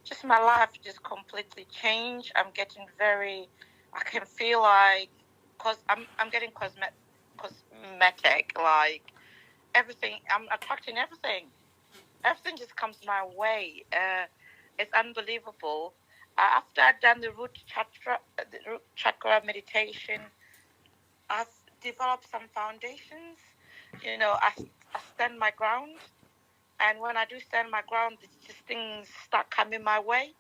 just my life just completely changed. I'm getting very, I can feel like, cause I'm getting cosmetic, like everything. I'm attracting everything. Everything just comes my way. It's unbelievable. After I've done the root chakra meditation, I've developed some foundations. I stand my ground, and when I do stand my ground, it's just things start coming my way.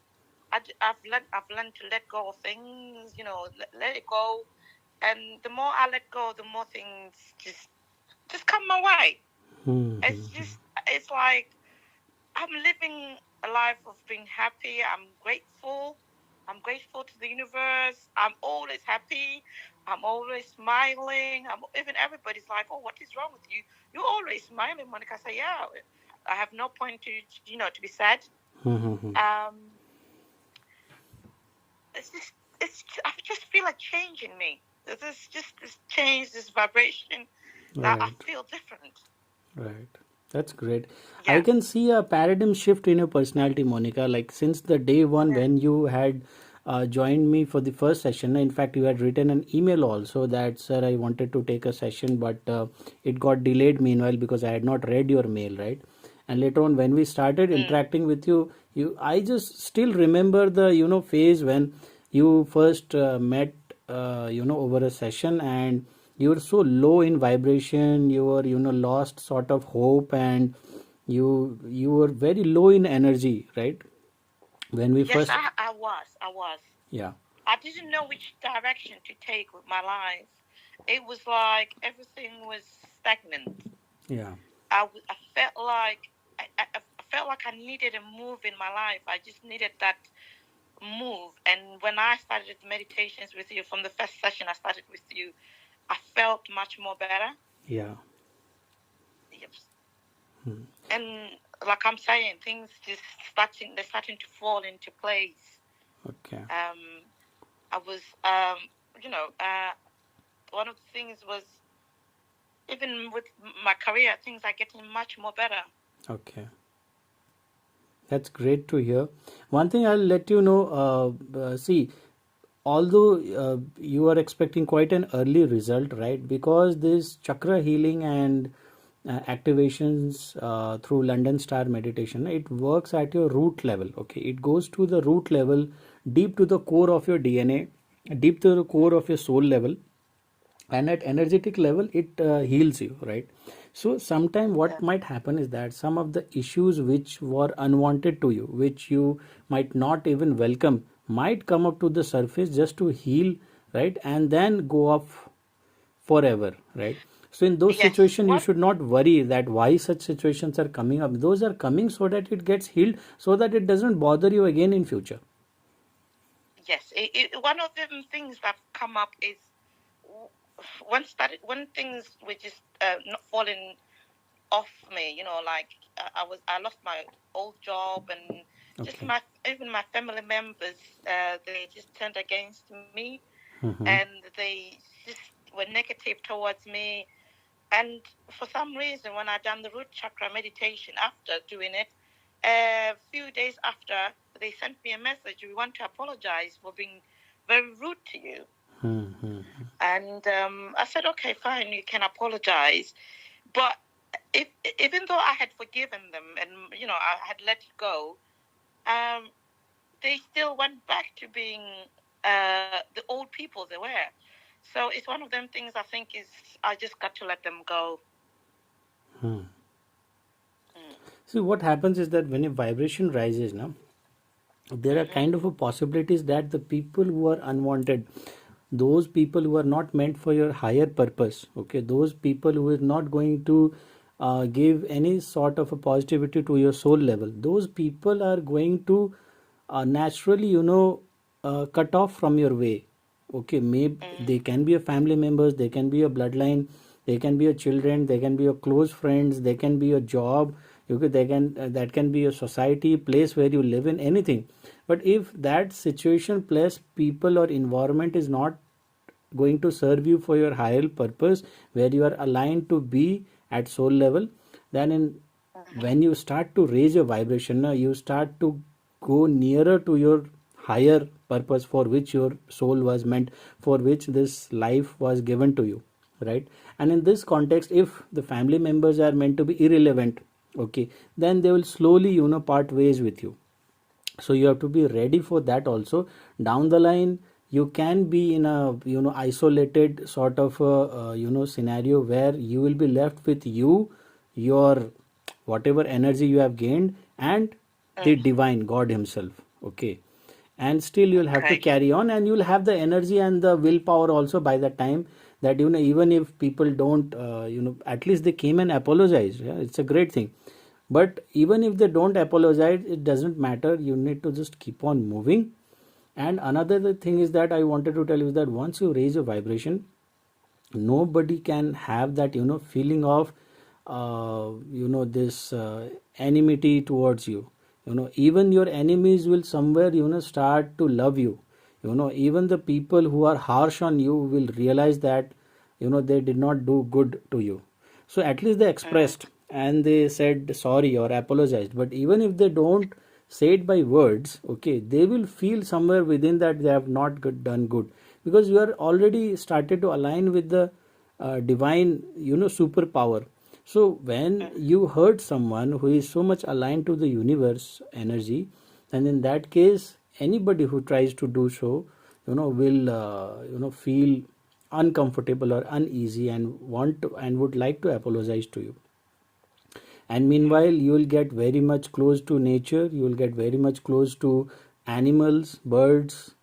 I've learned to let go of things. Let it go, and the more I let go, the more things just come my way. It's like I'm living a life of being happy. I'm grateful. I'm grateful to the universe. I'm always happy. I'm always smiling. Even everybody's like, "Oh, what is wrong with you? You're always smiling, Monica." I say, "Yeah, I have no point to be sad." I just feel a change in me. There's just this change, this vibration that I feel different. Right. That's great. Yeah. I can see a paradigm shift in your personality, Monica. Like since the day one when you had joined me for the first session, in fact, you had written an email also that, sir, I wanted to take a session, but it got delayed meanwhile because I had not read your mail, right? And later on, when we started interacting with you, I just still remember the phase when you first met, over a session, and you were so low in vibration, you were lost sort of hope, and you were very low in energy, right? When we Yes, first I was. Yeah. I didn't know which direction to take with my life. It was like everything was stagnant. Yeah. I felt like I felt like I needed a move in my life. I just needed that move. And when I started meditations with you, from the first session I started with you, I felt much more better. Yeah. Yes. And like I'm saying, things just they're starting to fall into place. Okay. I was, one of the things was, even with my career, things are getting much more better. Okay. That's great to hear. One thing I'll let you know, see, although you are expecting quite an early result, right? Because this chakra healing and activations through London Star meditation, it works at your root level. Okay, it goes to the root level, deep to the core of your DNA, deep to the core of your soul level, and at energetic level it heals you, right? So sometime what might happen is that some of the issues which were unwanted to you, which you might not even welcome, might come up to the surface just to heal, right, and then go off forever, right? So in those situations you should not worry that why such situations are coming up. Those are coming so that it gets healed, so that it doesn't bother you again in future. Yes, one of the things that come up is when things were just not falling off me. Like I lost my old job, and just even my family members, they just turned against me, and they just were negative towards me. And for some reason, when I done the root chakra meditation, after doing it, a few days after, they sent me a message. We want to apologize for being very rude to you. And I said, okay, fine, you can apologize. But even though I had forgiven them and I had let it go, they still went back to being the old people they were. So it's one of them things I think is I just got to let them go. See, what happens is that when your vibration rises now, there are kind of a possibilities that the people who are unwanted, those people who are not meant for your higher purpose, okay, those people who is not going to give any sort of a positivity to your soul level, those people are going to naturally cut off from your way. Okay, maybe they can be a family members, they can be a bloodline, they can be a children, they can be your close friends, they can be a job, they can that can be a society, place where you live in, anything. But if that situation, place, people or environment is not going to serve you for your higher purpose, where you are aligned to be at soul level, then when you start to raise your vibration, you start to go nearer to your higher purpose for which your soul was meant, for which this life was given to you, right? And in this context, if the family members are meant to be irrelevant, okay, then they will slowly, part ways with you. So you have to be ready for that also. Down the line, you can be in a, isolated sort of a, scenario where you will be left with your whatever energy you have gained, and the divine God himself, okay. And still you'll have to Okay. carry on, and you'll have the energy and the willpower also by the time, that even if people don't, at least they came and apologized. Yeah, it's a great thing. But even if they don't apologize, it doesn't matter. You need to just keep on moving. And another thing is that I wanted to tell you that once you raise your vibration, nobody can have that, feeling of, this enmity towards you. Even your enemies will somewhere, start to love you. Even the people who are harsh on you will realize that, they did not do good to you. So at least they expressed and they said sorry or apologized. But even if they don't say it by words, okay, they will feel somewhere within that they have not done good, because you are already started to align with the divine, superpower. So when you hurt someone who is so much aligned to the universe energy, then in that case, anybody who tries to do so, will, feel uncomfortable or uneasy and want to, and would like to apologize to you. And meanwhile, you will get very much close to nature, you will get very much close to animals, birds,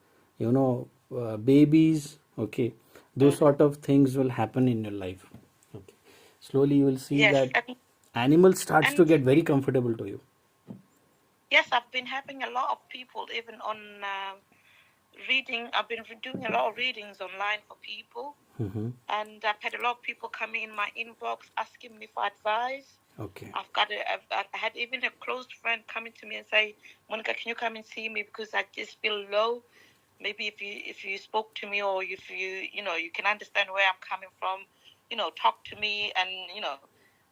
babies, okay. Those sort of things will happen in your life, okay. Slowly you will see Yes, that animals starts to and get very comfortable to you. yes, I've been having a lot of people even on reading. I've been doing a lot of readings online for people, Mm-hmm. and I've had a lot of people coming in my inbox asking me for advice. Okay. I had even a close friend coming to me and say, Monica, can you come and see me because I just feel low. Maybe if you spoke to me, or if you can understand where I'm coming from, talk to me. And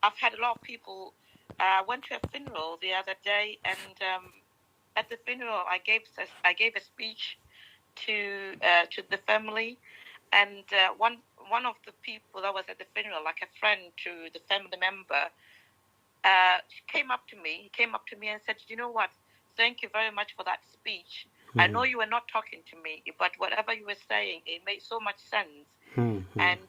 I've had a lot of people. I went to a funeral the other day, and at the funeral I gave a speech to the family, and one of the people that was at the funeral, like a friend to the family member, she came up to me. He came up to me and said, "You know what? Thank you very much for that speech. I know you were not talking to me, but whatever you were saying, it made so much sense." Mm-hmm. And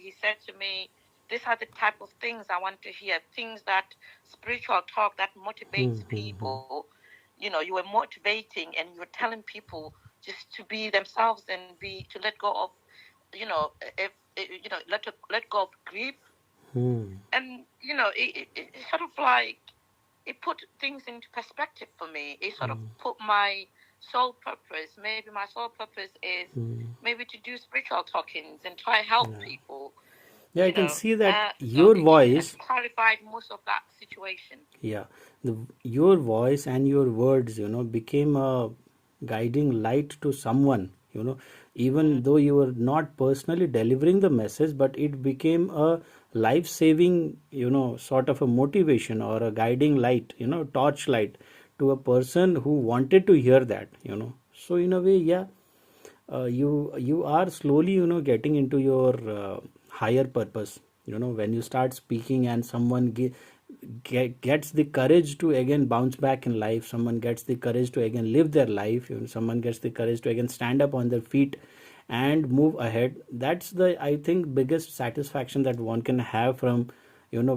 he said to me, "These are the type of things I want to hear. Things that spiritual talk that motivates Mm-hmm. people. You were motivating, and you were telling people just to be themselves and to let go of, if let go of grief." Mm-hmm. And it sort of like it put things into perspective for me. It sort of put my soul purpose. Maybe my soul purpose is maybe to do spiritual talkings and try help Yeah. people. Yeah, I can see that So your it has voice. clarified most of that situation. Yeah, your voice and your words, became a guiding light to someone, even though you were not personally delivering the message, but it became a life-saving, sort of a motivation or a guiding light, torchlight to a person who wanted to hear that. So in a way, yeah, you are slowly, getting into your higher purpose. When you start speaking and someone gets the courage to again bounce back in life, someone gets the courage to again live their life, someone gets the courage to again stand up on their feet and move ahead. That's the, I think, biggest satisfaction that one can have from,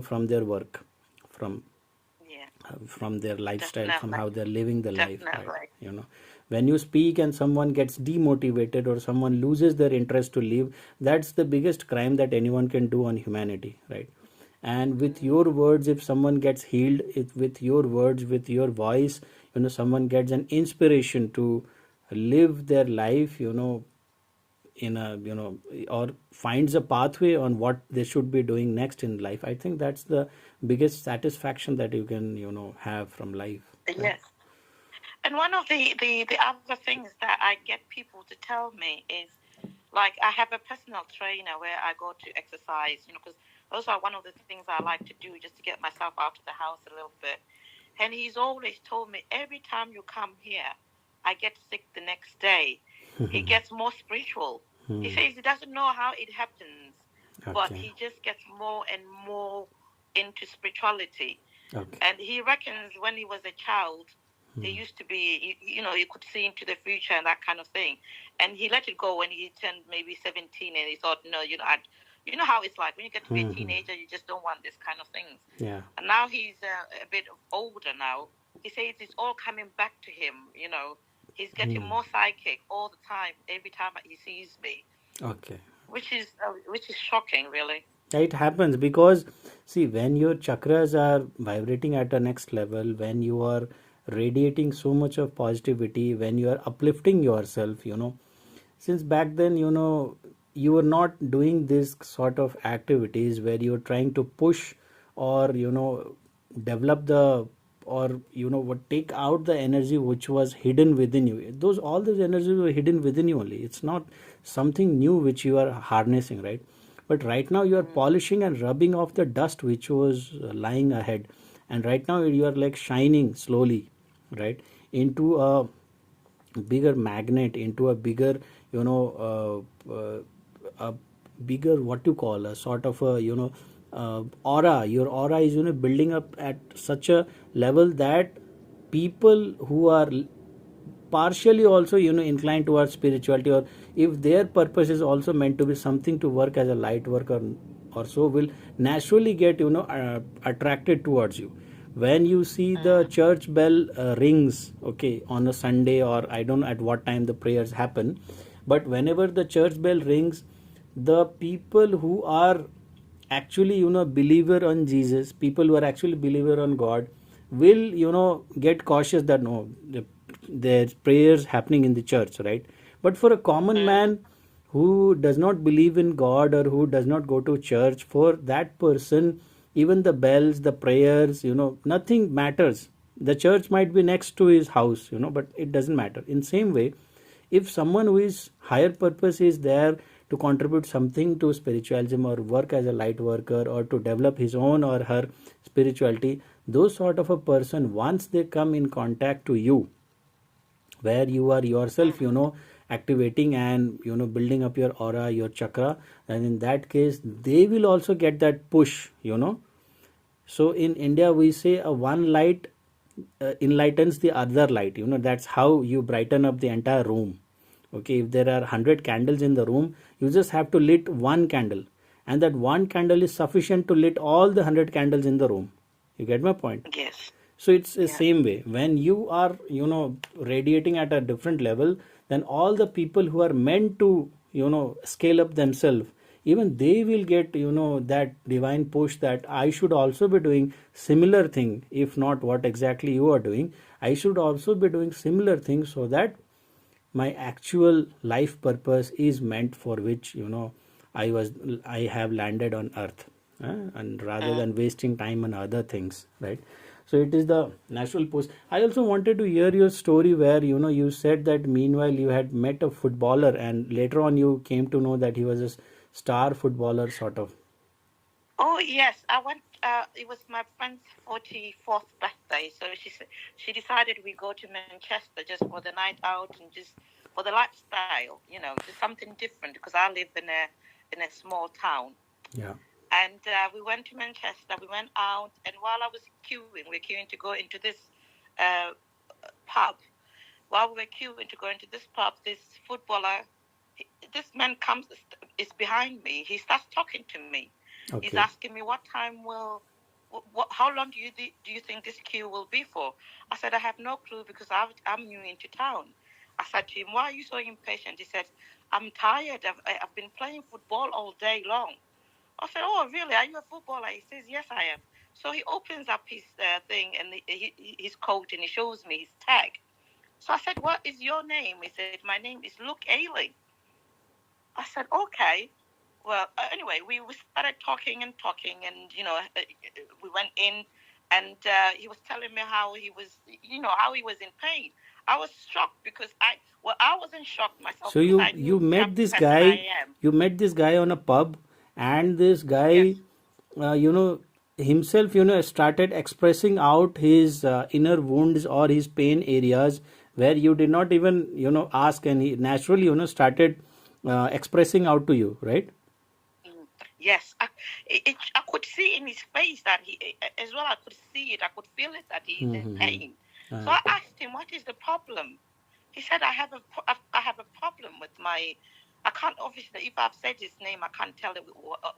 from their work, from Yeah, their lifestyle, from definitely, how they're living the life, right? definitely. When you speak and someone gets demotivated or someone loses their interest to live, that's the biggest crime that anyone can do on humanity, right? And with your words, if someone gets healed, with your words, with your voice, someone gets an inspiration to live their life, in a, or finds a pathway on what they should be doing next in life. I think that's the biggest satisfaction that you can, have from life, right? Yes. And one of the other things that I get people to tell me is, like, I have a personal trainer where I go to exercise, because those are one of the things I like to do just to get myself out of the house a little bit. And he's always told me, every time you come here, I get sick the next day. He gets more spiritual. He says he doesn't know how it happens, but Okay. he just gets more and more into spirituality. Okay. And he reckons when he was a child, he used to be, you could see into the future and that kind of thing. And he let it go when he turned maybe 17, and he thought, no, you know how it's like when you get to be a teenager, you just don't want this kind of things. Yeah. And now he's a bit older now. He says it's all coming back to him. He's getting more psychic all the time. Every time he sees me, Okay. which is shocking, really. It happens because, see, when your chakras are vibrating at a next level, when you are radiating so much of positivity, when you are uplifting yourself, since back then, you were not doing this sort of activities where you're trying to push or, develop the, or what, take out the energy which was hidden within you. All those energies were hidden within you only. It's not something new which you are harnessing, right? But right now you are polishing and rubbing off the dust which was lying ahead, and right now you are like shining slowly, right, into a bigger magnet, into a bigger, a bigger, what you call, a sort of a, aura. Your aura is, building up at such a level that people who are partially also, inclined towards spirituality, or if their purpose is also meant to be something to work as a light worker or so, will naturally get, attracted towards you. When you see the church bell rings, okay, on a Sunday, or I don't know at what time the prayers happen, but whenever the church bell rings, the people who are actually, believer on Jesus, people who are actually believer on God, will, get cautious that no, there's prayers happening in the church, right? But for a common man who does not believe in God, or who does not go to church, for that person, even the bells, the prayers, nothing matters. The church might be next to his house, but it doesn't matter. In same way, if someone who is higher purpose is there to contribute something to spiritualism, or work as a light worker, or to develop his own or her spirituality, those sort of a person, once they come in contact to you, where you are yourself, activating and, building up your aura, your chakra, and in that case they will also get that push. So in India we say a one light enlightens the other light. That's how you brighten up the entire room. Okay, if there are 100 candles in the room, you just have to lit one candle, and that one candle is sufficient to lit all the 100 candles in the room. You get my point? Yes. So it's the same way. When you are, radiating at a different level, then all the people who are meant to, scale up themselves, even they will get, that divine push that I should also be doing similar thing. If not what exactly you are doing, I should also be doing similar things, so that my actual life purpose is meant for which, I have landed on earth, and rather than wasting time on other things, right? So it is the natural push. I also wanted to hear your story where, you said that meanwhile you had met a footballer, and later on you came to know that he was a star footballer, sort of. Oh yes, I went. It was my friend's 44th birthday, so she decided we go to Manchester just for the night out and just for the lifestyle, just something different, because I live in a small town. Yeah. And we went to Manchester. We went out, and while I was queuing, we were queuing to go into this uh, pub. While we were queuing to go into this pub, this footballer, this man comes, is behind me. He starts talking to me. Okay. He's asking me what time how long do you think this queue will be for? I said, I have no clue, because I'm new into town. I said to him, why are you so impatient? He said, I'm tired. I've been playing football all day long. I said, oh, really? Are you a footballer? He says, yes, I am. So he opens up his thing and his coat, and he shows me his tag. So I said, what is your name? He said, my name is Luke Ailing. I said, okay. Well, anyway, we started talking, and we went in, and he was telling me how he was, how he was in pain. I was shocked, because I wasn't shocked myself, So because you I knew the met type this of person I guy, am. you met this guy on a pub, and this guy, Yes. uh, you know himself, started expressing out his inner wounds or his pain areas where you did not even, ask, and he naturally, started expressing out to you, right? Yes, I could see in his face that as well, I could see it, I could feel it that he's in pain. So I asked him, what is the problem? He said, I have a problem with my, I can't, obviously, if I've said his name, I can't tell him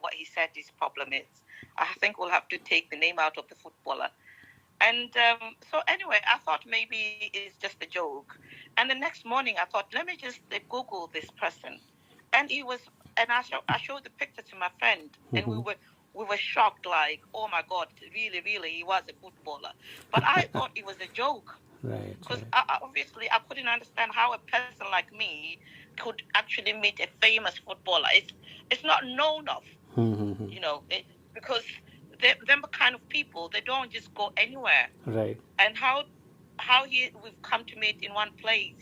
what he said his problem is. I think we'll have to take the name out of the footballer. And so anyway, I thought maybe it's just a joke. And the next morning, I thought, let me just Google this person. And he was, and I showed the picture to my friend, and we were shocked, like, oh my God, really, really, he was a footballer. But I thought it was a joke. Right. Because obviously I couldn't understand how a person like me could actually meet a famous footballer. It's not known of, because them kind of people, they don't just go anywhere. Right. And how we've come to meet in one place,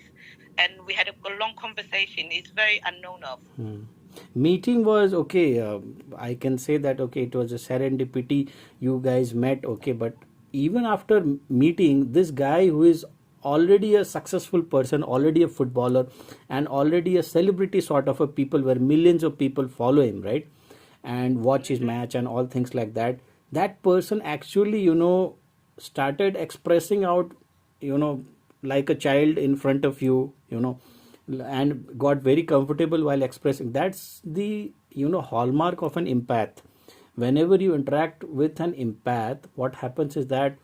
and we had a long conversation, is very unknown of. Meeting was okay. I can say that okay, it was a serendipity. You guys met, okay, but even after meeting this guy who is already a successful person, already a footballer, and already a celebrity sort of a people where millions of people follow him, right, and watch his match and all things like that. That person actually, started expressing out, like a child in front of you, and got very comfortable while expressing. That's the, hallmark of an empath. Whenever you interact with an empath, what happens is that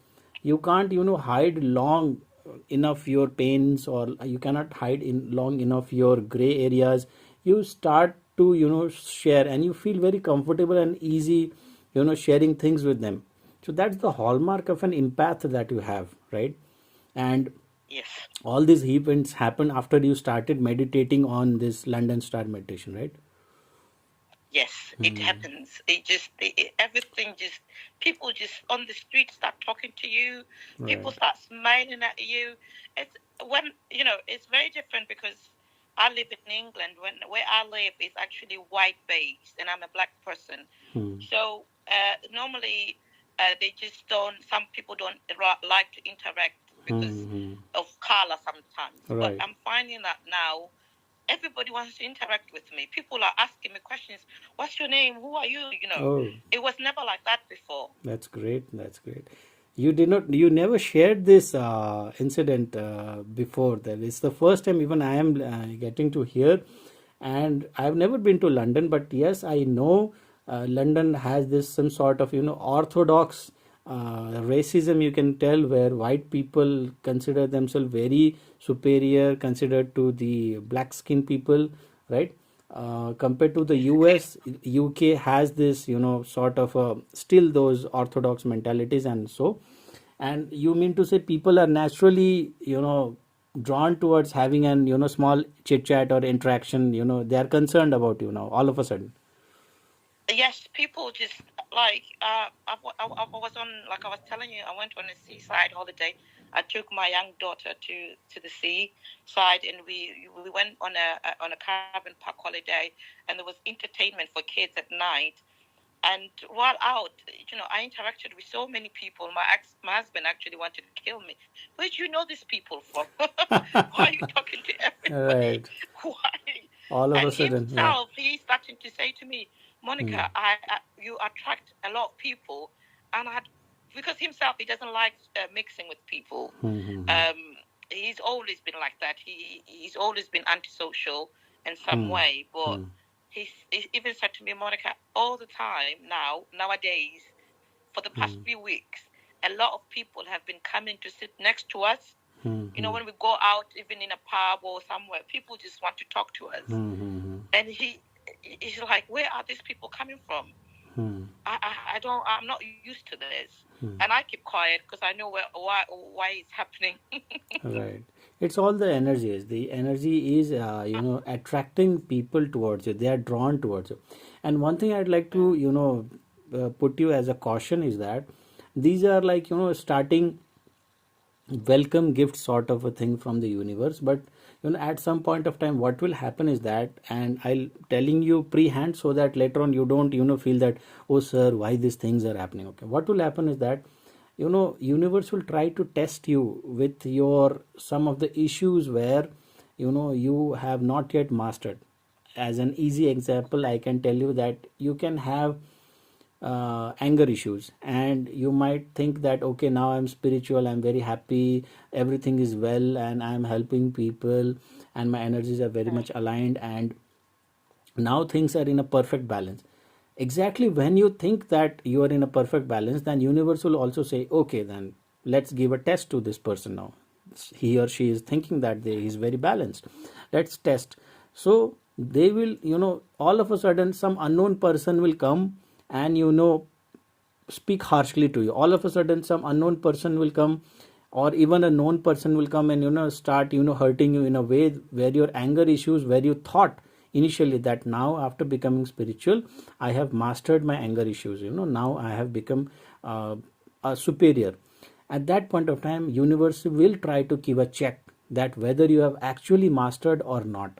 you can't, hide long enough your pains, or you cannot hide in long enough your gray areas. You start to, share, and you feel very comfortable and easy, sharing things with them. So that's the hallmark of an empath that you have, right? And yes, all these events happen after you started meditating on this London Star meditation, right? Yes, it happens. Everything just, people just on the street start talking to you. Right. People start smiling at you. It's when, it's very different because I live in England. Where I live is actually white based, and I'm a black person. So normally they just don't. Some people don't like to interact because of color sometimes. Right. But I'm finding that now everybody wants to interact with me. People are asking me questions. What's your name? Who are you? It was never like that before. That's great. That's great. You never shared this incident before. That it's the first time even I am getting to hear. And I've never been to London, but yes, I know London has this some sort of, orthodox racism, you can tell, where white people consider themselves very superior considered to the black skinned people, right? Compared to the US, UK has this, sort of still those orthodox mentalities, and you mean to say people are naturally, drawn towards having an, small chit chat or interaction, they are concerned about you now all of a sudden. Yes, people just like I was on, like I was telling you, I went on a seaside holiday. I took my young daughter to the seaside, and we went on a cabin park holiday, and there was entertainment for kids at night. And while out, I interacted with so many people. My husband actually wanted to kill me. Where do you know these people from? Why are you talking to everybody? Right. Why? All of a sudden, himself, he's starting to say to me, Monica, you attract a lot of people, and because himself, he doesn't like mixing with people. He's always been like that. He's always been antisocial in some way, but he even said to me, Monica, all the time nowadays, for the past few weeks, a lot of people have been coming to sit next to us. When we go out, even in a pub or somewhere, people just want to talk to us. And he's like, where are these people coming from? I'm not used to this. And I keep quiet because I know why it's happening. Right. It's all the energies. The energy is, attracting people towards you. They are drawn towards you. And one thing I'd like to, put you as a caution is that these are like, starting welcome gift sort of a thing from the universe, but at some point of time what will happen is that, and I'll telling you pre-hand so that later on you don't feel that, oh sir, why these things are happening. Okay, what will happen is that universe will try to test you with your some of the issues where you have not yet mastered. As an easy example, I can tell you that you can have anger issues, and you might think that, okay, now I'm spiritual, I'm very happy, everything is well, and I'm helping people, and my energies are very much aligned, and now things are in a perfect balance. Exactly when you think that you are in a perfect balance, then universe will also say, okay, then let's give a test to this person now. He or she is thinking that he is very balanced, let's test. So they will, all of a sudden some unknown person will come and speak harshly to you. All of a sudden some unknown person will come, or even a known person will come and start hurting you in a way where your anger issues, where you thought initially that now after becoming spiritual I have mastered my anger issues, now I have become a superior. At that point of time universe will try to give a check that whether you have actually mastered or not.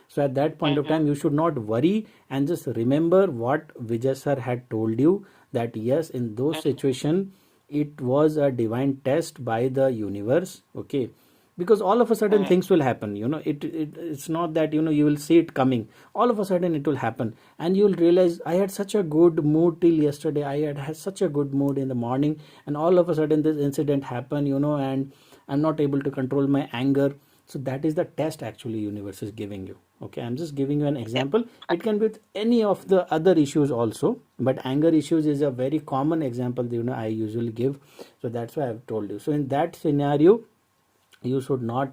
So at that point of time you should not worry, and just remember what Vijay sir had told you, that yes, in those situation it was a divine test by the universe. Okay, because all of a sudden things will happen, it's not that you will see it coming. All of a sudden it will happen, and you will realize, I had such a good mood till yesterday, I had such a good mood in the morning, and all of a sudden this incident happened, and I'm not able to control my anger. So that is the test actually universe is giving you. Okay, I'm just giving you an example. It can be with any of the other issues also, but anger issues is a very common example I usually give. So that's why I've told you. So in that scenario you should not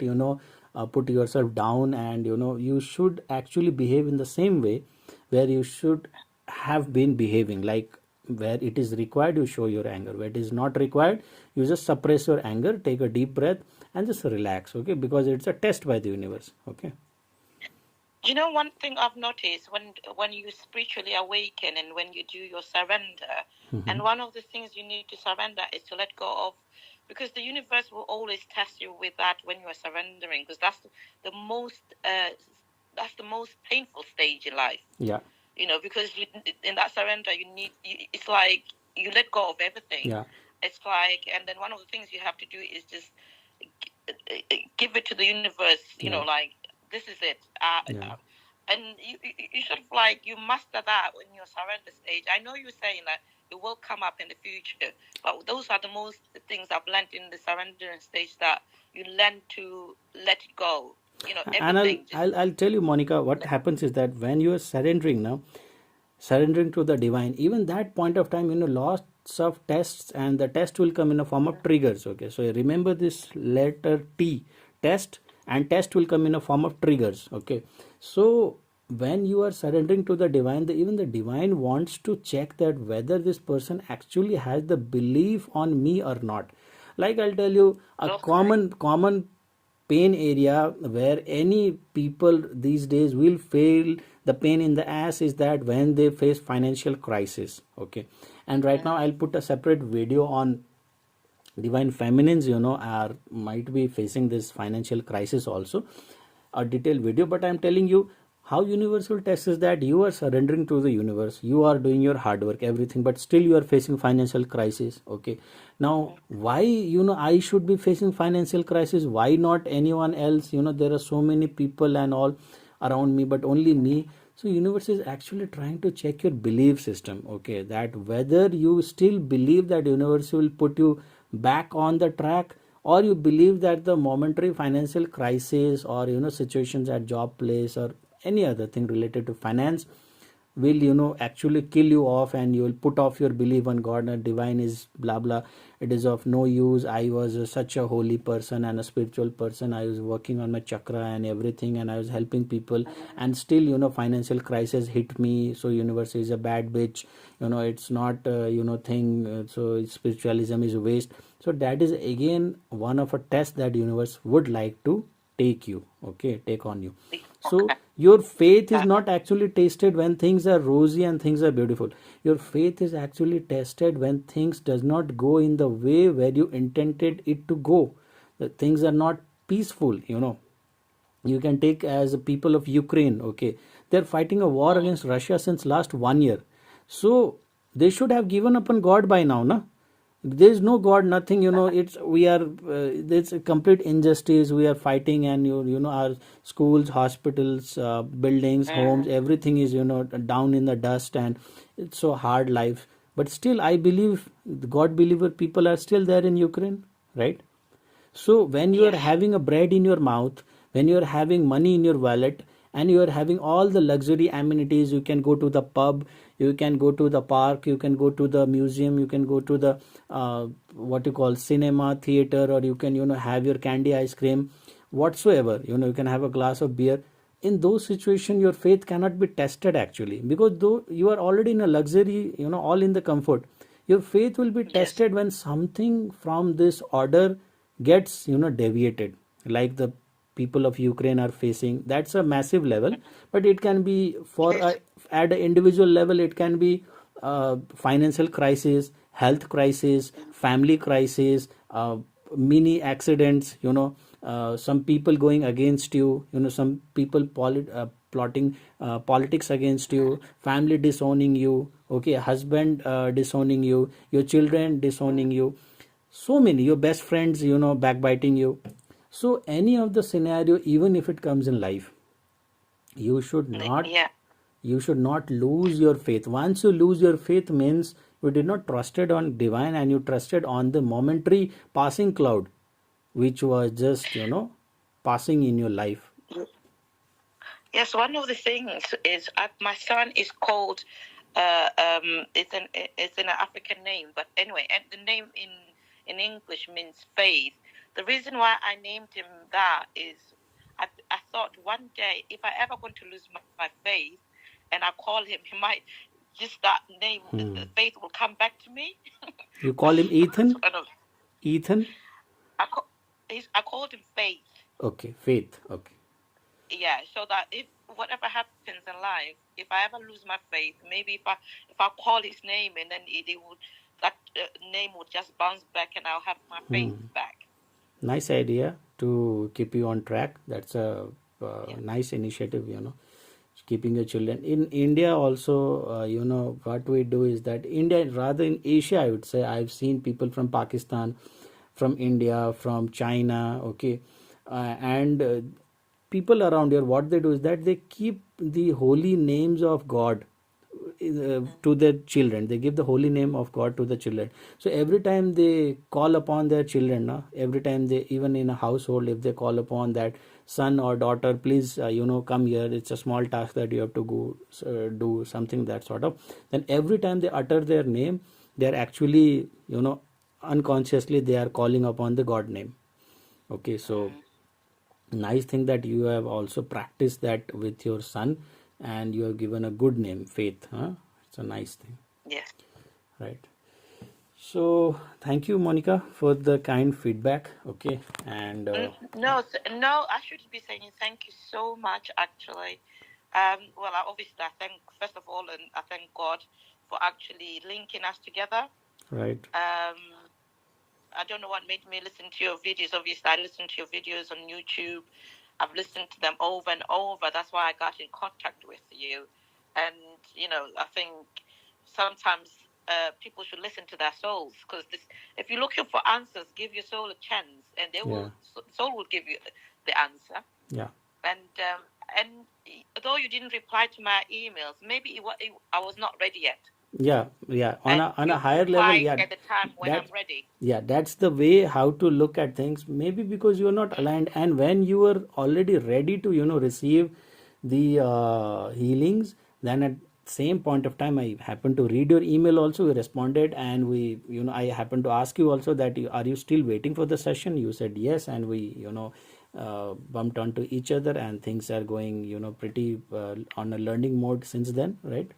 put yourself down, and you should actually behave in the same way where you should have been behaving. Like where it is required you show your anger, where it is not required you just suppress your anger, take a deep breath and just relax. Okay, because it's a test by the universe. Okay. One thing I've noticed when you spiritually awaken and when you do your surrender, and one of the things you need to surrender is to let go of, because the universe will always test you with that when you are surrendering, because that's the most painful stage in life. Yeah. Because in that surrender it's like you let go of everything. Yeah. It's like, and then one of the things you have to do is just give it to the universe. Like, this is it. And you sort of like you master that in your surrender stage. I know you're saying that it will come up in the future, but those are the most things I've learned in the surrendering stage, that you learn to let it go. Everything. And I'll tell you, Monica, what happens is that when you are surrendering now, surrendering to the divine, even that point of time, lots of tests, and the test will come in a form of triggers. Okay, so remember this letter T, test, and test will come in a form of triggers. Okay, so when you are surrendering to the divine, even the divine wants to check that whether this person actually has the belief on me or not. Like I'll tell you a common pain area where any people these days will feel the pain in the ass is that when they face financial crisis. Okay, and right now I'll put a separate video on divine feminines are might be facing this financial crisis also, a detailed video. But I'm telling you how universal test is that you are surrendering to the universe, you are doing your hard work, everything, but still you are facing financial crisis. Okay, now why I should be facing financial crisis, why not anyone else? There are so many people and all around me, but only me. So universe is actually trying to check your belief system. Okay, that whether you still believe that universe will put you back on the track, or you believe that the momentary financial crisis or situations at job place or any other thing related to finance will actually kill you off, and you will put off your belief on God and divine is blah blah, it is of no use, I was such a holy person and a spiritual person, I was working on my chakra and everything, and I was helping people, and still financial crisis hit me, so universe is a bad bitch, it's not thing, so spiritualism is waste. So that is again one of a test that universe would like to take you. Okay, take on you. So your faith is not actually tested when things are rosy and things are beautiful. Your faith is actually tested when things does not go in the way where you intended it to go. The things are not peaceful. You can take as the people of Ukraine. Okay, they're fighting a war against Russia since last 1 year. So they should have given up on God by now, na? There is no God, nothing. It's we are. There's a complete injustice. We are fighting, and our schools, hospitals, buildings, homes, everything is down in the dust, and it's so hard life. But still, I believe the God believer people are still there in Ukraine, right? So when you are Yes. having a bread in your mouth, when you are having money in your wallet, and you are having all the luxury amenities, you can go to the pub, you can go to the park, you can go to the museum, you can go to the what you call cinema, theater, or you can have your candy ice cream, whatsoever. You can have a glass of beer. In those situations, your faith cannot be tested actually, because though you are already in a luxury, all in the comfort, your faith will be Yes. tested when something from this order gets deviated, like the people of Ukraine are facing. That's a massive level, but it can be Yes. at an individual level. It can be financial crisis, health crisis, family crisis, mini accidents. Some people going against you. Some people plotting politics against you, family disowning you. Okay, husband disowning you, your children disowning you, so many, your best friends backbiting you. So any of the scenario, even if it comes in life, you should not Yeah. you should not lose your faith. Once you lose your faith means you did not trusted on divine, and you trusted on the momentary passing cloud, which was just passing in your life. Yes, one of the things is my son is called. It's an African name, but anyway, and the name in English means faith. The reason why I named him that is I thought one day if I ever going to lose my faith, and I call him, he might just that name, the faith will come back to me. You call him Ethan? One of, Ethan? I, I called him Faith. Okay, faith. Okay. Yeah, so that if whatever happens in life, if I ever lose my faith, maybe if I call his name, and then it would that name would just bounce back, and I'll have my faith back. Nice idea to keep you on track. That's a Yeah. nice initiative, keeping your children. In India also, what we do is that India, rather in Asia, I would say, I've seen people from Pakistan, from India, from China, okay, and people around here, what they do is that they keep the holy names of God to their children. They give the holy name of God to the children. So every time they call upon their children, every time they, even in a household, if they call upon that son or daughter, please come here, it's a small task that you have to go do something, that sort of, then every time they utter their name, they are actually unconsciously they are calling upon the God name. Okay, so nice thing that you have also practiced that with your son, and you have given a good name, Faith. It's a nice thing. Yes. Right. So thank you, Monica, for the kind feedback. Okay, and No, no, I should be saying thank you so much, actually. Well, obviously, I thank, first of all, and I thank God for actually linking us together. right. I don't know what made me listen to your videos. Obviously, I listen to your videos on YouTube. I've listened to them over and over. That's why I got in contact with you. And, I think sometimes people should listen to their souls, because if you're looking for answers, give your soul a chance, and soul will give you the answer. Yeah. And though you didn't reply to my emails, maybe I was not ready yet. Yeah, on And a higher reply level. Yeah, at the time when I'm ready. that's the way how to look at things. Maybe because you're not aligned, and when you are already ready to receive the healings, then at same point of time, I happened to read your email also. We responded, and we I happened to ask you also that are you still waiting for the session? You said yes, and we bumped onto each other, and things are going pretty on a learning mode since then, right?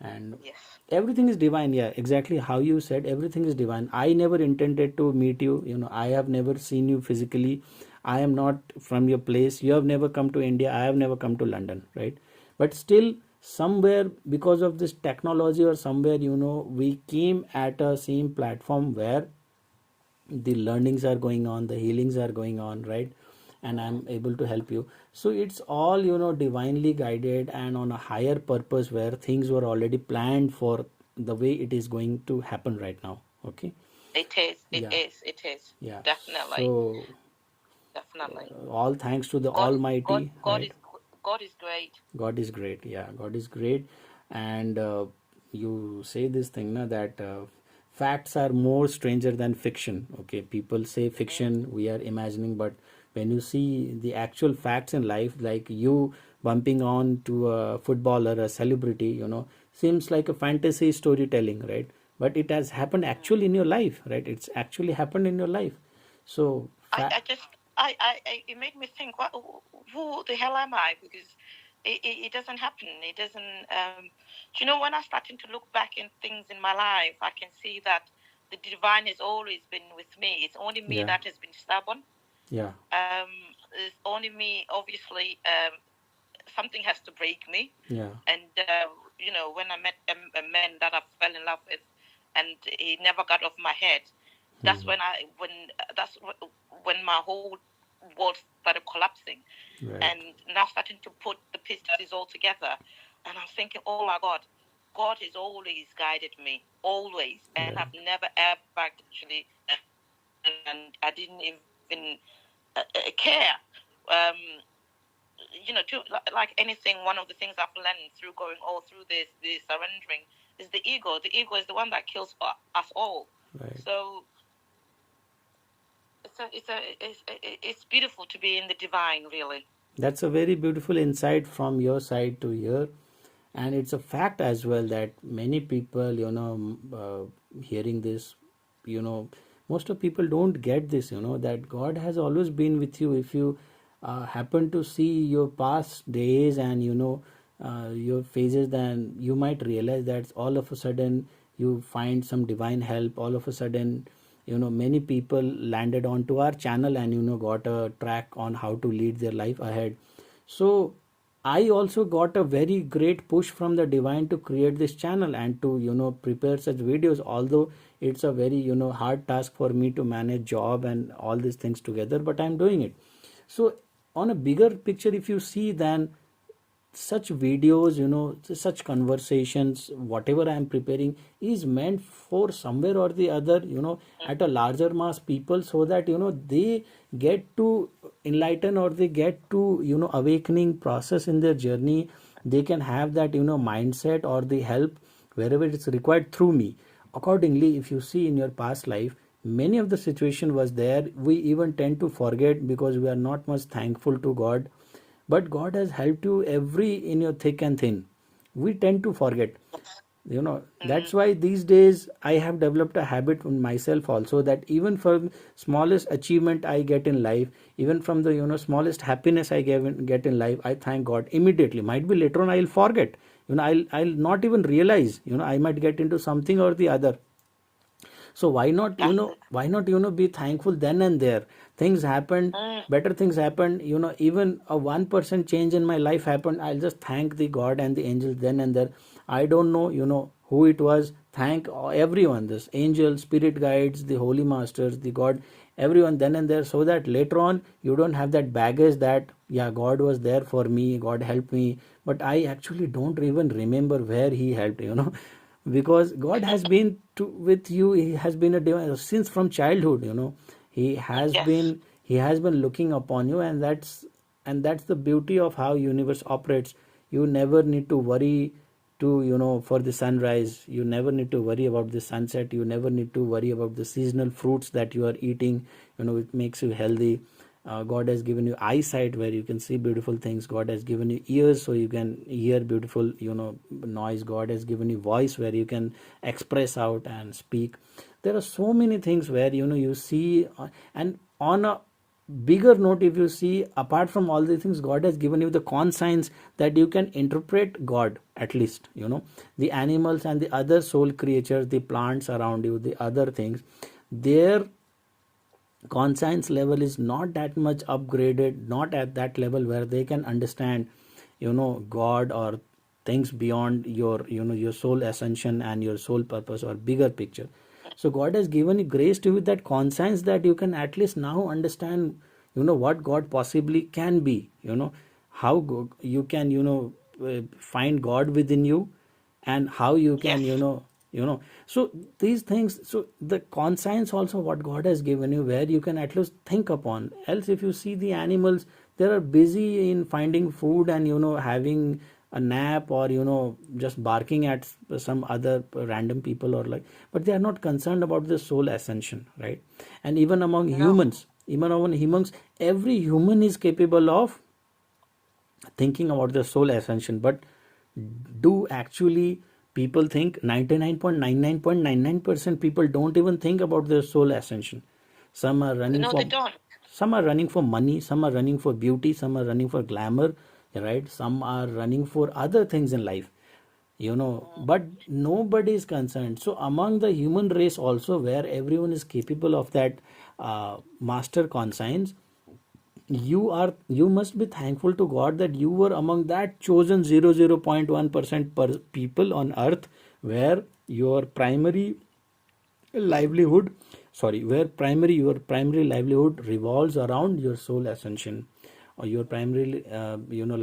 And Yes. everything is divine. Yeah, exactly how you said, everything is divine. I never intended to meet you. I have never seen you physically. I am not from your place. You have never come to India. I have never come to London, right? But still, somewhere, because of this technology, or somewhere, we came at a same platform where the learnings are going on, the healings are going on, right? and I'm able to help you. So it's all, divinely guided and on a higher purpose where things were already planned for the way it is going to happen right now. Okay. It is. It Yeah. is. It is. Yeah. Definitely. So Definitely. all thanks to the God. God. Almighty, God right? is. God is great. God is great. Yeah, God is great. And you say this thing na, that facts are more stranger than fiction. Okay, people say fiction, we are imagining, but when you see the actual facts in life, like you bumping on to a footballer, a celebrity, seems like a fantasy storytelling, right? But it has happened actually in your life, right? It's actually happened in your life. So, I just. It made me think. What? Who the hell am I? Because it doesn't happen. It doesn't. Do you know, when I'm starting to look back in things in my life, I can see that the divine has always been with me. It's only me yeah, that has been stubborn. yeah, It's only me. Obviously, something has to break me. yeah, And when I met a man that I fell in love with, and he never got off my head, that's when my whole world started collapsing, right, and now starting to put the pieces all together, and I'm thinking, oh my God, God has always guided me, always, and right. I've never ever actually, and I didn't even care. Um, like anything, one of the things I've learned through going all through this surrendering is the ego. The ego is the one that kills us all. Right. So it's beautiful to be in the divine, really. That's a very beautiful insight from your side to here. And it's a fact as well that many people, hearing this, you know, most of people don't get this, that God has always been with you. If you happen to see your past days and, your phases, then you might realize that all of a sudden you find some divine help. All of a sudden, many people landed onto our channel and got a track on how to lead their life ahead. So I also got a very great push from the divine to create this channel and to prepare such videos, although it's a very hard task for me to manage job and all these things together, but I'm doing it. So on a bigger picture, if you see, then such videos, such conversations, whatever I am preparing is meant for somewhere or the other, at a larger mass people, so that they get to enlighten, or they get to awakening process in their journey. They can have that mindset or the help wherever it's required through me. Accordingly, if you see in your past life, many of the situation was there, we even tend to forget because we are not much thankful to God. But God has helped you every in your thick and thin. We tend to forget. That's why these days I have developed a habit in myself also, that even from smallest achievement I get in life, even from the smallest happiness I get in life, I thank God immediately. Might be later on I'll forget. I'll not even realize. I might get into something or the other. So why not, be thankful then and there? Things happen, better things happen, even a 1% change in my life happened, I'll just thank the God and the angels then and there. I don't know, who it was. Thank everyone, this angel, spirit guides, the holy masters, the God, everyone then and there, so that later on you don't have that baggage that, yeah, God was there for me, God helped me, but I actually don't even remember where he helped, because God has been with you. He has been a divine since from childhood. He has Yes. been looking upon you, and that's the beauty of how universe operates. You never need to worry to for the sunrise. You never need to worry about the sunset. You never need to worry about the seasonal fruits that you are eating. It makes you healthy. God has given you eyesight where you can see beautiful things. God has given you ears so you can hear beautiful noise. God has given you voice where you can express out and speak. There are so many things where you see, and on a bigger note, if you see, apart from all these things, God has given you the conscience that you can interpret God. At least the animals and the other soul creatures, the plants around you, the other things, their conscience level is not that much upgraded, not at that level where they can understand God or things beyond your soul ascension and your soul purpose or bigger picture. So God has given you grace to you, that conscience, that you can at least now understand what God possibly can be, how you can, find God within you, and how you can, Yes. so these things, so the conscience also what God has given you, where you can at least think upon. Else if you see the animals, they are busy in finding food and, having a nap, or, just barking at some other random people, or like, but they are not concerned about the soul ascension, right? And even among No. humans, every human is capable of thinking about the soul ascension. But do actually people think? 99.99.99% people don't even think about their soul ascension. Some are running No, they for don't. money, some are running for beauty, some are running for glamour, right? Some are running for other things in life, Mm. but nobody is concerned. So among the human race also, where everyone is capable of that master conscience, you must be thankful to God that you were among that chosen 0.1% per people on earth, where your primary livelihood, your primary livelihood revolves around your soul ascension, or your primary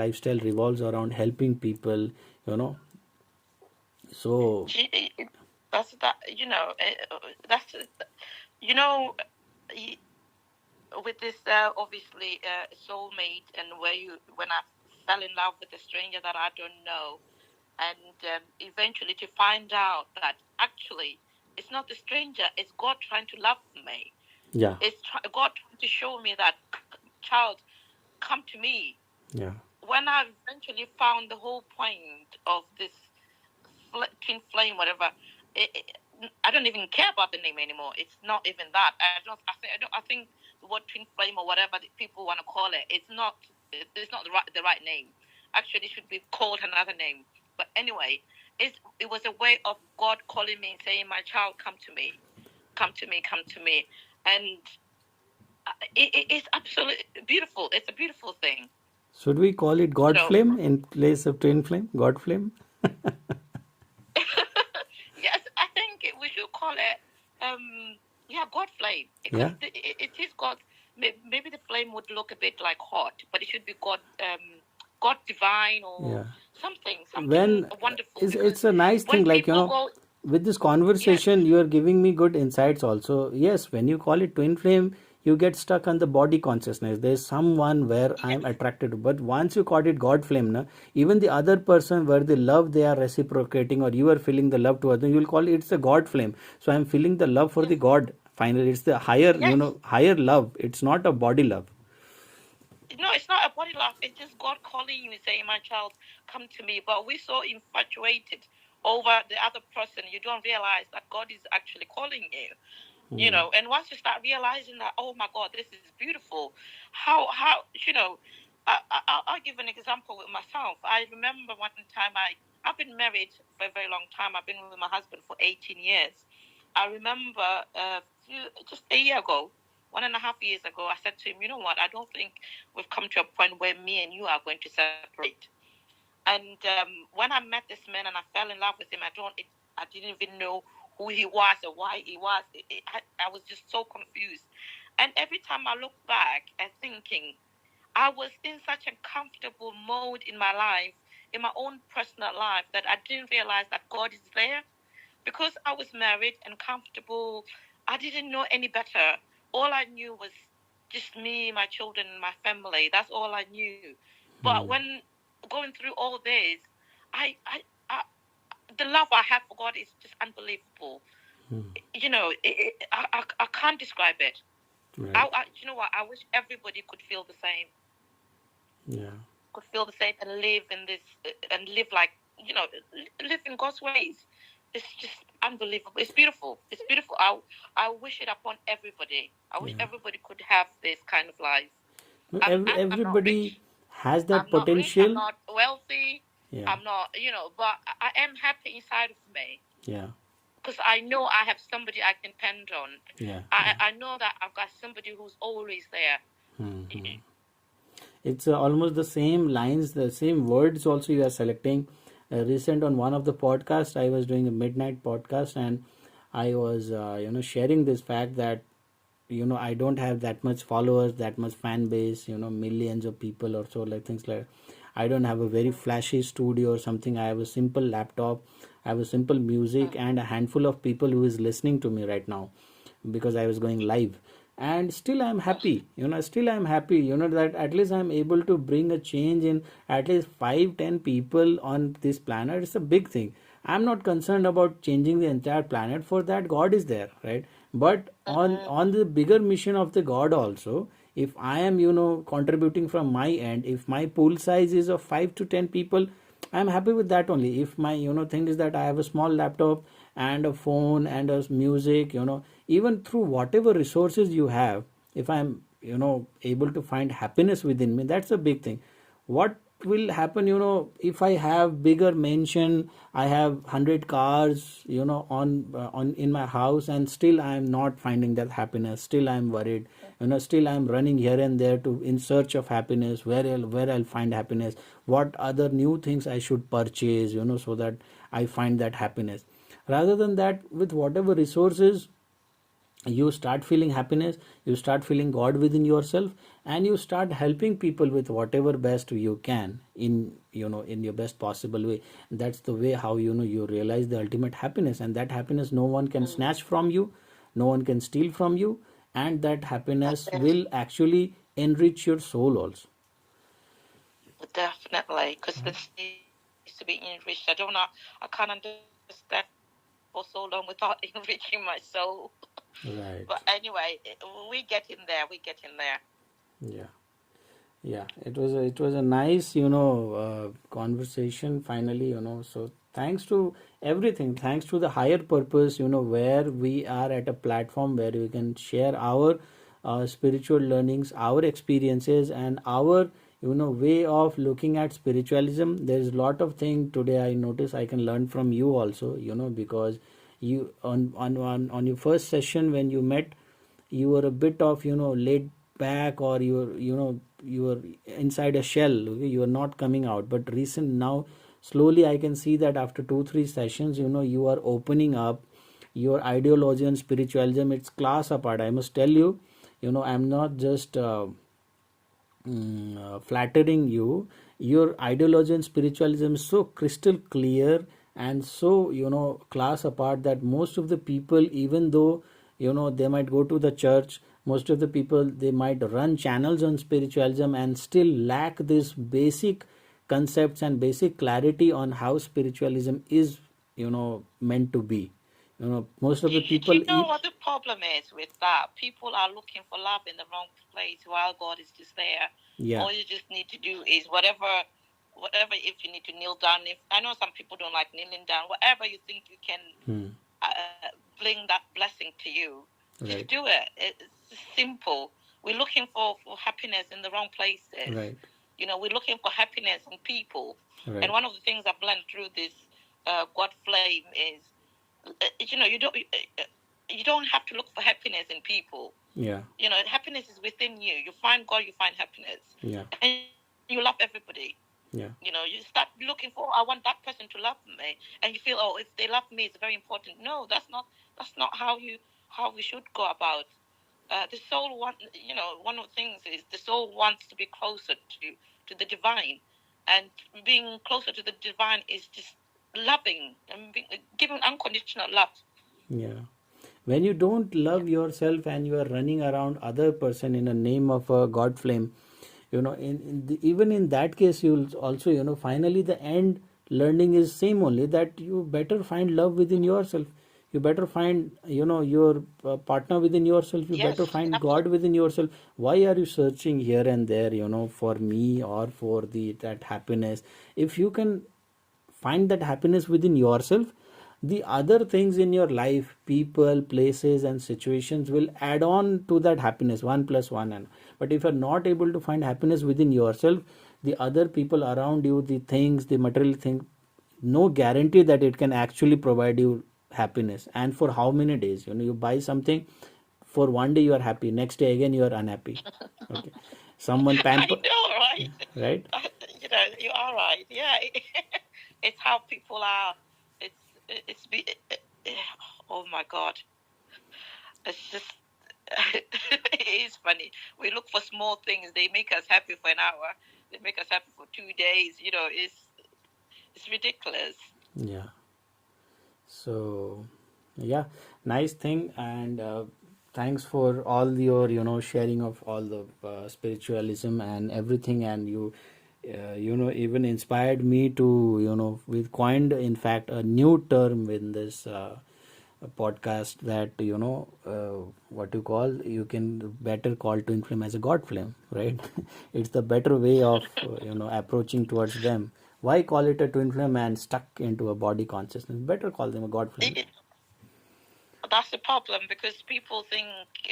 lifestyle revolves around helping people, you know so That's that. That's you know. y- with this obviously soulmate, and when I fell in love with a stranger that I don't know, and eventually to find out that actually it's not the stranger, it's God trying to love me. yeah, It's God trying to show me that, child, come to me. yeah, When I eventually found the whole point of this twin flame, whatever, I don't even care about the name anymore. It's not even that. I think the word twin flame or whatever that people want to call it, it's not. It's not the right name. Actually, it should be called another name. But anyway, it was a way of God calling me and saying, "My child, come to me, come to me, come to me," and it's absolutely beautiful. It's a beautiful thing. should we call it You God know, flame in place of twin flame? God flame. yes, I think we should call it, yeah, God flame, because Yeah, it is God. Maybe the flame would look a bit like hot, but it should be God, God divine, or yeah. something When wonderful. it's Because a nice when thing, like, people go, with this yes, conversation you are giving me good insights also. Yes, when you call it twin flame, you get stuck on the body consciousness. There's someone where I yes, am attracted to, but once you called it God flame, na, even the other person where the love they are reciprocating, or you are feeling the love to other, you will call it's a God flame. So I'm feeling the love for yes, the God. Finally, it's the higher, yes. higher love. It's not a body love. No, it's not a body love. It's just God calling you and saying, "My child, come to me." But we're so infatuated over the other person, you don't realize that God is actually calling you. Hmm. And once you start realizing that, oh my God, this is beautiful. How I'll give an example with myself. I remember one time I've been married for a very long time. I've been with my husband for 18 years. I remember just a year ago, 1.5 years ago, I said to him, "You know what? I don't think we've come to a point where me and you are going to separate." And when I met this man and I fell in love with him, I didn't even know who he was or why he was. I was just so confused. And every time I look back and thinking, I was in such a comfortable mode in my life, in my own personal life, that I didn't realize that God is there. Because I was married and comfortable, I didn't know any better. All I knew was just me, my children, and my family. That's all I knew. But Hmm. when going through all this, I the love I have for God is just unbelievable. Hmm. I can't describe it. Right. You know what? I wish everybody could feel the same, Yeah. and live in this, and live like, live in God's ways. It's just unbelievable. It's beautiful. It's beautiful. I wish it upon everybody. I wish Yeah. everybody could have this kind of life. No, I'm not everybody rich. has that I'm not rich. I'm potential. not wealthy. Yeah. I'm not, but I am happy inside of me, Yeah. because I know I have somebody I can depend on. Yeah. I, Yeah. I know that I've got somebody who's always there. Hmm. It's almost the same lines, the same words also you are selecting. Recent on one of the podcasts, I was doing a midnight podcast, and I was, sharing this fact that I don't have that much followers, that much fan base, millions of people or so, like things like. I don't have a very flashy studio or something. I have a simple laptop, I have a simple music, and a handful of people who is listening to me right now, because I was going live. And still I'm happy, still I'm happy, that at least I'm able to bring a change in at least 5-10 people on this planet. It's a big thing. I'm not concerned about changing the entire planet. For that, God is there, right? But on the bigger mission of the God also, if I am contributing from my end, if my pool size is of 5 to 10 people, I'm happy with that only. If my thing is that I have a small laptop and a phone and a music, even through whatever resources you have, if I'm able to find happiness within me, that's a big thing. What will happen, if I have bigger mansion, I have 100 cars, on in my house, and still I am not finding that happiness, still I am worried, still I am running here and there to in search of happiness, where I'll find happiness, what other new things I should purchase, so that I find that happiness. Rather than that, with whatever resources, you start feeling happiness, you start feeling God within yourself, and you start helping people with whatever best you can, in your best possible way. That's the way how you realize the ultimate happiness. And that happiness no one can snatch from you, no one can steal from you. And that happiness will actually enrich your soul also. Definitely, because this needs to be enriched. I can't understand for so long without enriching my soul. Right. But anyway, we get in there. We get in there. Yeah. Yeah, it was a nice conversation finally, so thanks to everything, thanks to the higher purpose, where we are at a platform where we can share our spiritual learnings, our experiences, and our way of looking at spiritualism. There's a lot of thing today I notice I can learn from you also, because you on your first session when you met, you were a bit of laid back, or you were inside a shell, okay? You are not coming out. But recent now, slowly I can see that after 2 3 sessions, you are opening up your ideology and spiritualism. It's class apart, I must tell you. I'm not just flattering you. Your ideology and spiritualism is so crystal clear and so class apart, that most of the people, even though they might go to the church, most of the people, they might run channels on spiritualism and still lack this basic concepts and basic clarity on how spiritualism is meant to be. Most of the people Do you know what the problem is with that? People are looking for love in the wrong place while God is just there. Yeah. All you just need to do is whatever. If you need to kneel down, if I know some people don't like kneeling down, whatever you think you can bring that blessing to you, just Right. do it. It's simple. We're looking for happiness in the wrong places. Right. We're looking for happiness in people. Right. And one of the things I've learned through this God flame is, you don't have to look for happiness in people. Yeah. Happiness is within you. You find God, you find happiness. Yeah. And you love everybody. Yeah. You start looking for, I want that person to love me, and you feel, oh, if they love me, it's very important. No, that's not how we should go about. The soul one of the things is the soul wants to be closer to the divine, and being closer to the divine is just loving and giving unconditional love. Yeah. When you don't love yourself and you are running around other person in the name of a God flame, even in that case, you'll also, finally the end learning is same only, that you better find love within yourself. You better find, your partner within yourself. You better find God within yourself. Why are you searching here and there, for me or for that happiness? If you can find that happiness within yourself, the other things in your life, people, places, and situations will add on to that happiness, one plus one. And but if you're not able to find happiness within yourself, the other people around you, the things, the material thing, no guarantee that it can actually provide you happiness. And for how many days? You buy something, for one day you are happy, next day again you are unhappy. Okay, someone pamper. I know, right? Right. You are right. Yeah, it's how people are. It's oh my God, it's just it is funny. We look for small things. They make us happy for an hour. They make us happy for 2 days. It's ridiculous. Yeah. So, yeah, nice thing, and thanks for all your sharing of all the spiritualism and everything, and you even inspired me to we coined in fact a new term in this podcast that what you call you can better call twin flame as a god flame, right? It's the better way of approaching towards them. Why call it a twin flame and stuck into a body consciousness? Better call them a god flame. That's the problem, because people think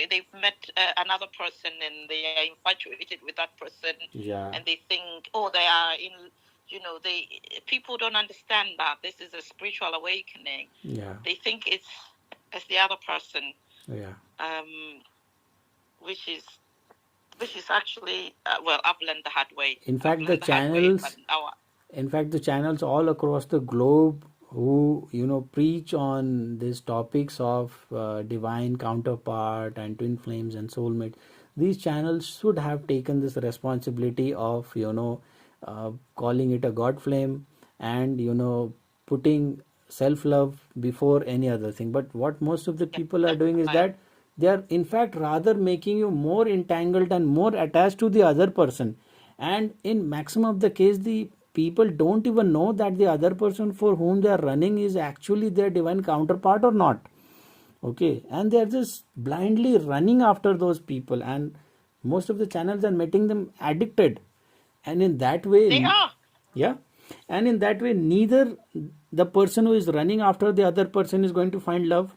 they've met another person and they are infatuated with that person. Yeah. And they think, oh, they are in, people don't understand that this is a spiritual awakening. Yeah. They think it's the other person. Yeah. Which is actually well, I've learned the hard way. In fact, the channels all across the globe who preach on these topics of divine counterpart and twin flames and soulmate, these channels should have taken this responsibility of calling it a god flame and putting self love before any other thing. But what most of the people are doing is that they are in fact rather making you more entangled and more attached to the other person, and in maximum of the case the people don't even know that the other person for whom they are running is actually their divine counterpart or not. Okay, and they are just blindly running after those people, and most of the channels are making them addicted, and in that way they are. yeah, and in that way neither the person who is running after the other person is going to find love,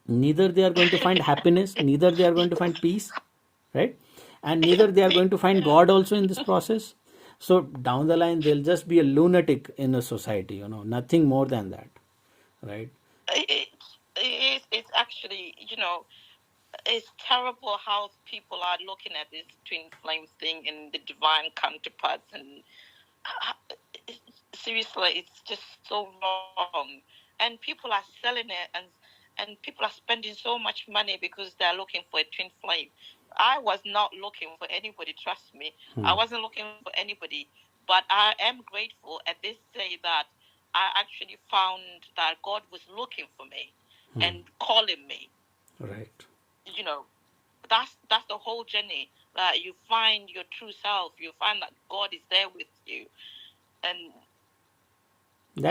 neither they are going to find happiness, neither they are going to find peace, right? And neither they are going to find god also in this process. So down the line they'll just be a lunatic in a society, nothing more than that, right? It's actually, it's terrible how people are looking at this twin flame thing and the divine counterparts, and seriously, it's just so wrong. And people are selling it, and people are spending so much money because they're looking for a twin flame. I was not looking for anybody, trust me. I wasn't looking for anybody, but I am grateful at this day that I actually found that God was looking for me and calling me. Right. That's the whole journey. That you find your true self. You find that God is there with you, and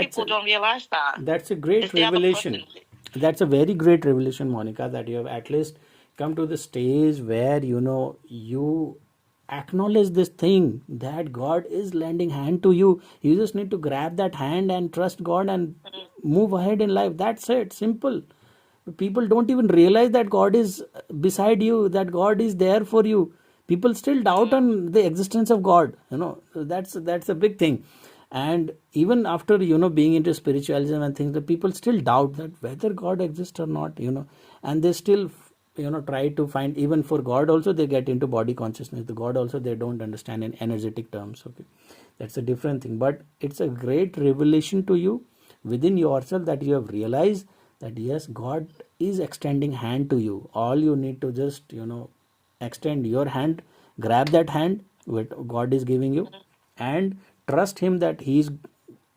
people don't realize that. That's a great It's the other revelation. person. That's a very great revelation, Monica, that you have at least come to the stage where you acknowledge this thing that God is lending hand to you. You just need to grab that hand and trust God and move ahead in life. That's it. Simple. People don't even realize that God is beside you, that God is there for you. People still doubt on the existence of God. That's a big thing. And even after being into spiritualism and things, the people still doubt that whether God exists or not. And they still try to find, even for God also they get into body consciousness. The God also they don't understand in energetic terms. Okay, that's a different thing. But it's a great revelation to you within yourself that you have realized that yes, God is extending hand to you. All you need to just extend your hand, grab that hand what God is giving you, and trust him that he's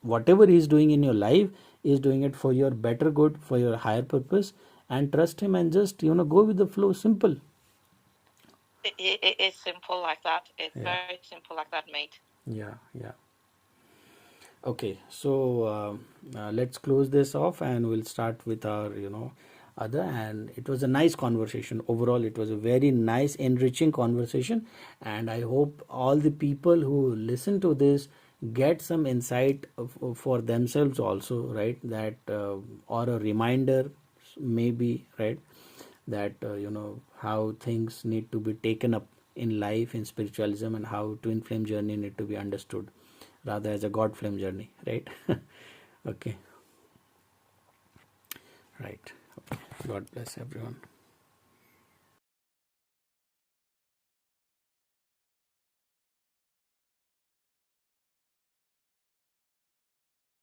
whatever he's doing in your life is doing it for your better good, for your higher purpose, and trust him and just go with the flow. Simple. It's simple like that. It's very simple like that, mate. Yeah. Okay, so let's close this off and we'll start with our other. And it was a nice conversation overall. It was a very nice, enriching conversation, and I hope all the people who listen to this get some insight for themselves also, right? That or a reminder maybe, right? That how things need to be taken up in life in spiritualism, and how twin flame journey need to be understood rather as a god flame journey, right? Okay, right. Okay. God bless everyone.